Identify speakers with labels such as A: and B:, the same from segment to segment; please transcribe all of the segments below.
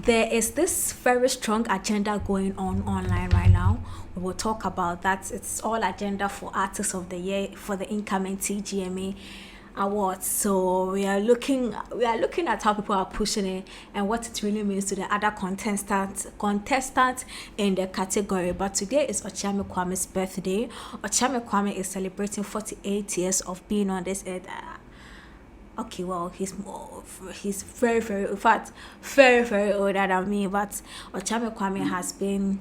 A: There is this very strong agenda going on online right now. We will talk about that. It's all agenda for Artist of the Year for the incoming TGMA awards. So we are looking at how people are pushing it and what it really means to the other contestants in the category. But today is Ochame Kwame's birthday. Ochame Kwame is celebrating 48 years of being on this earth. Okay, well, he's very, very, in fact, very, very older than me. But Ochame Kwame has been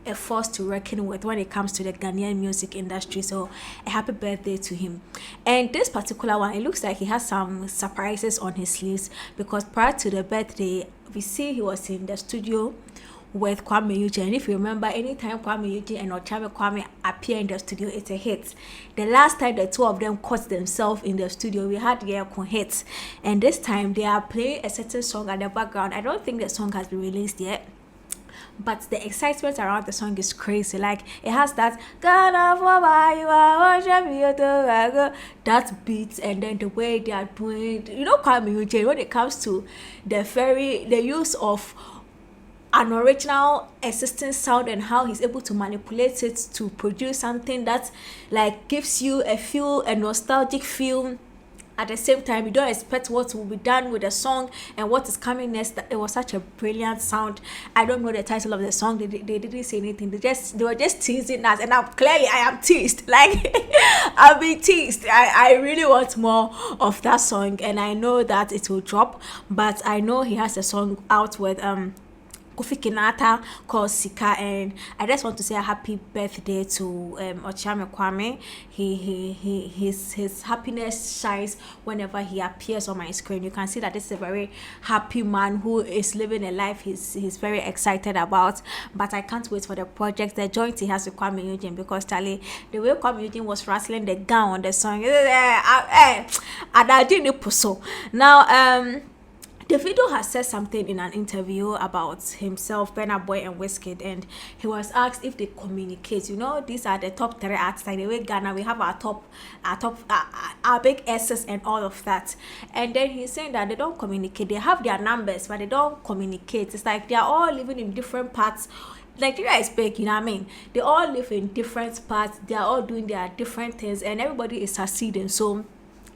A: a force to reckon with when it comes to the Ghanaian music industry. So, a happy birthday to him. And this particular one, it looks like he has some surprises on his sleeves because prior to the birthday, we see he was in the studio with Kwame Eugene. And if you remember, anytime Kwame Eugene and Ochame Kwame appear in the studio, it's a hit. The last time the two of them caught themselves in the studio, we had Yeko hits. And this time they are playing a certain song at the background. I don't think the song has been released yet. But the excitement around the song is crazy. Like it has that Ghana for my you are, that beat, and then the way they are doing, Kwame Eugene, when it comes to the use of an original existing sound and how he's able to manipulate it to produce something that like gives you a nostalgic feel. At the same time, you don't expect what will be done with the song and what is coming next. It was such a brilliant sound. I don't know the title of the song. They didn't say anything. They were just teasing us, and now clearly I am teased. Like I've been teased. I really want more of that song, and I know that it will drop. But I know he has a song out with Kofi Kinata called Sika, and I just want to say a happy birthday to Ochame Kwame. His happiness shines whenever he appears on my screen. You can see that this is a very happy man who is living a life he's very excited about. But I can't wait for the project, the joint he has with Kwame Eugene, because Charlie, the way Kwame Eugene was wrestling the gown on the song, and I didn't put so now. Davido has said something in an interview about himself, Burnaboy and Wizkid, and he was asked if they communicate. These are the top three artists. Like the way Ghana, we have our big S's and all of that. And then he's saying that they don't communicate. They have their numbers, but they don't communicate. It's like they are all living in different parts. Nigeria is big, you know what I mean? They all live in different parts. They are all doing their different things, and everybody is succeeding. So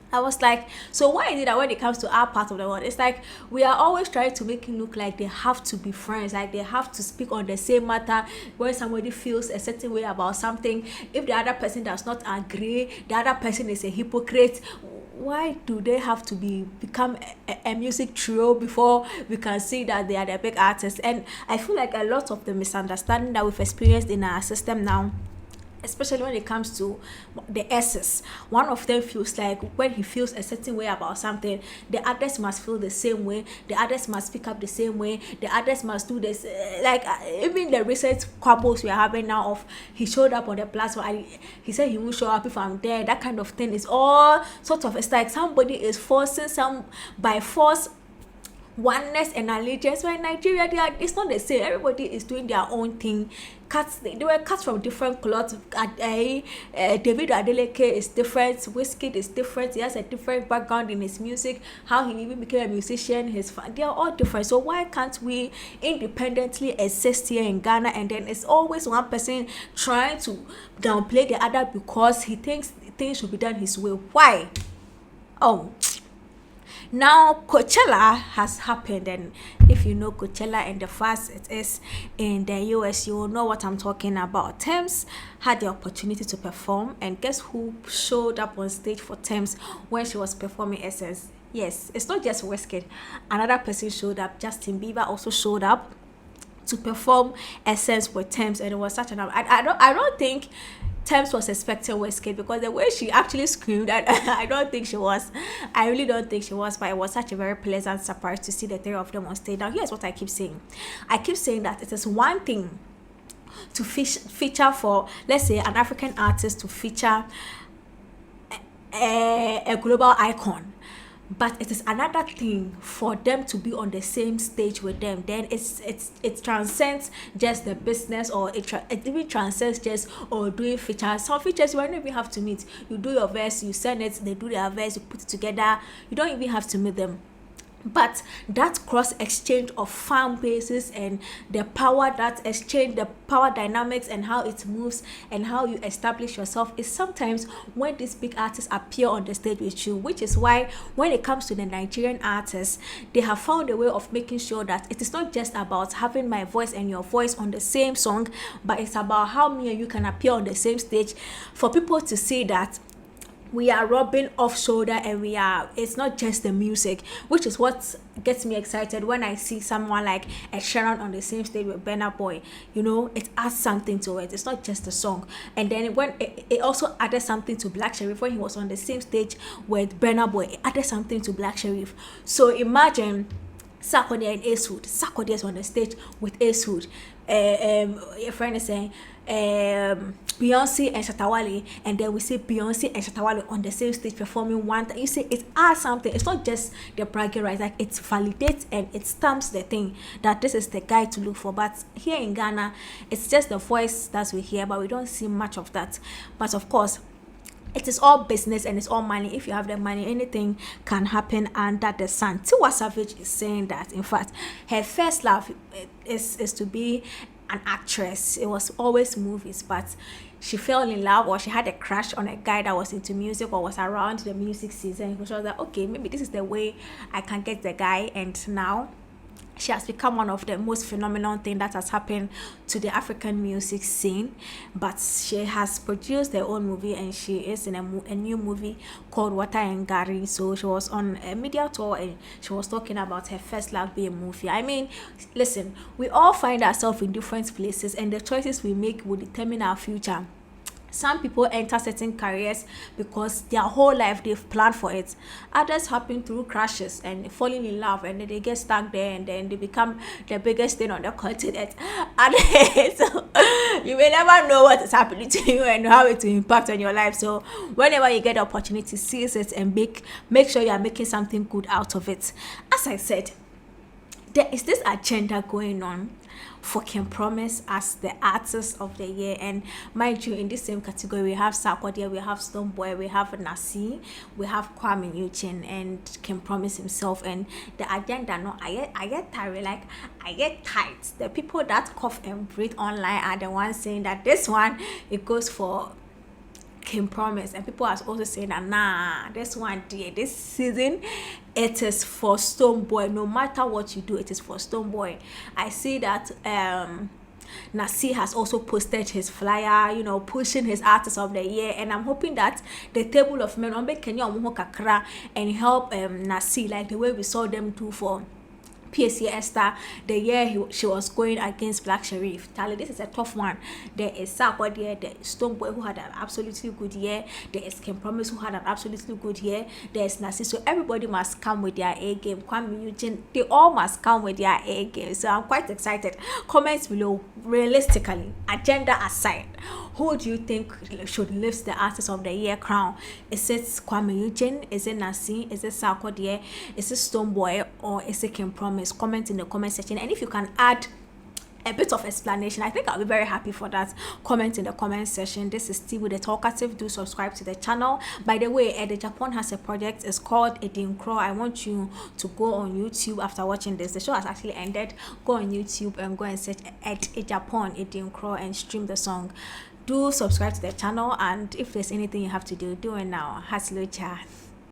A: I was like, so why is it that when it comes to our part of the world, it's like we are always trying to make it look like they have to be friends, like they have to speak on the same matter. When somebody feels a certain way about something, if the other person does not agree, the other person is a hypocrite. Why do they have to become a music trio before we can see that they are the big artists? And I feel like a lot of the misunderstanding that we've experienced in our system now, especially when it comes to the S's. One of them feels like when he feels a certain way about something, the others must feel the same way, the others must speak up the same way, the others must do this. Even the recent quabbles we are having now of he showed up on the platform and he said he won't show up if I'm there, that kind of thing is all sort of, it's like somebody is forcing some by force oneness and allegiance. But in Nigeria, it's not the same. Everybody is doing their own thing. They were cut from different cloths. David Adeleke is different. Wizkid is different. He has a different background in his music. How he even became a musician. They are all different. So why can't we independently exist here in Ghana? And then it's always one person trying to downplay the other because he thinks things should be done his way. Why? Oh. Now Coachella has happened, and if you know Coachella and the fast it is in the US, you will know what I'm talking about. Thames had the opportunity to perform, and guess who showed up on stage for Thames when she was performing Essence? Yes, it's not just Wizkid. Another person showed up. Justin Bieber also showed up to perform Essence with Thames, and it was such an I don't think Thames was expecting Wizkid because the way she actually screamed, I don't think she was. I really don't think she was, but it was such a very pleasant surprise to see the three of them on stage. Now, here's what I keep saying. I keep saying that it is one thing to feature for, let's say, an African artist to feature a global icon. But it is another thing for them to be on the same stage with them. Then it transcends just the business, or it even transcends just or doing features. Some features you don't even have to meet. You do your verse, you send it, they do their verse, you put it together. You don't even have to meet them. But that cross exchange of fan bases and the power that exchange, the power dynamics and how it moves and how you establish yourself is sometimes when these big artists appear on the stage with you, which is why when it comes to the Nigerian artists, they have found a way of making sure that it is not just about having my voice and your voice on the same song, but it's about how me and you can appear on the same stage for people to see that we are rubbing off shoulder, and it's not just the music, which is what gets me excited when I see someone like a Sharon on the same stage with Burnaboy. It adds something to it. It's not just the song. And then when it also added something to Black Sherif when he was on the same stage with Burnaboy, it added something to Black Sherif. So imagine Sarkodie and Acewood. Sarkodie is on the stage with Acewood. Your friend is saying Beyonce and Shatawale, and then we see Beyonce and Shatawale on the same stage performing one time. You see, it adds something. It's not just the bragging rights, like it validates and it stamps the thing that this is the guy to look for. But here in Ghana, it's just the voice that we hear, but we don't see much of that. But of course, it is all business and it's all money. If you have the money, anything can happen under the sun. Tiwa Savage is saying that, in fact, her first love is to be an actress. It was always movies, but she fell in love, or she had a crush on a guy that was into music or was around the music season. She was like, okay, maybe this is the way I can get the guy. And now she has become one of the most phenomenal thing that has happened to the African music scene. But she has produced her own movie, and she is in a new movie called Water and Gari. So she was on a media tour and she was talking about her first love being a movie. I mean, listen, we all find ourselves in different places, and the choices we make will determine our future. Some people enter certain careers because their whole life they've planned for it. Others happen through crashes and falling in love, and then they get stuck there, and then they become the biggest thing on the continent. And so you may never know what is happening to you and how it will impact on your life. So whenever you get the opportunity, seize it and make sure you are making something good out of it. As I said, there is this agenda going on for Kim Promise as the artist of the year. And mind you, in this same category, we have Sarkodie, we have Stonebwoy, we have Nasi, we have Kwami and Kim Promise himself. And the agenda, no, I get tired, like I get tight. The people that cough and breathe online are the ones saying that this one, it goes for Kim Promise, and people are also saying that nah, this one dear, this season it is for Stonebwoy. No matter what you do, it is for Stonebwoy. I see that Nasi has also posted his flyer, pushing his artist of the year, and I'm hoping that the table of men and help Nasi like the way we saw them do for PSC Esther the year she was going against Black Sherif. Tali, this is a tough one. There is Sarkodie, there is Stonebwoy who had an absolutely good year. There is Kim Promise who had an absolutely good year. There is Nasi. So everybody must come with their A game. Kwami, Eugene, they all must come with their A game. So I'm quite excited. Comments below. Realistically, agenda aside, who do you think should lift the artist of the year crown? Is it Kwami Eugene? Is it Nasi? Is it Sarkodie? Is it Stonebwoy? Or is it Kim Promise? Comment in the comment section, and if you can add a bit of explanation, I think I'll be very happy for that. Comment in the comment section. This is T with the Talkative. Do subscribe to the channel. By the way, the Japan has a project. It's called Edinkro. I want you to go on YouTube after watching this. The show has actually ended. Go on YouTube and go and search at Japan Edinkro and stream the song. Do subscribe to the channel, and if there's anything you have to do, do it now. Haslucha.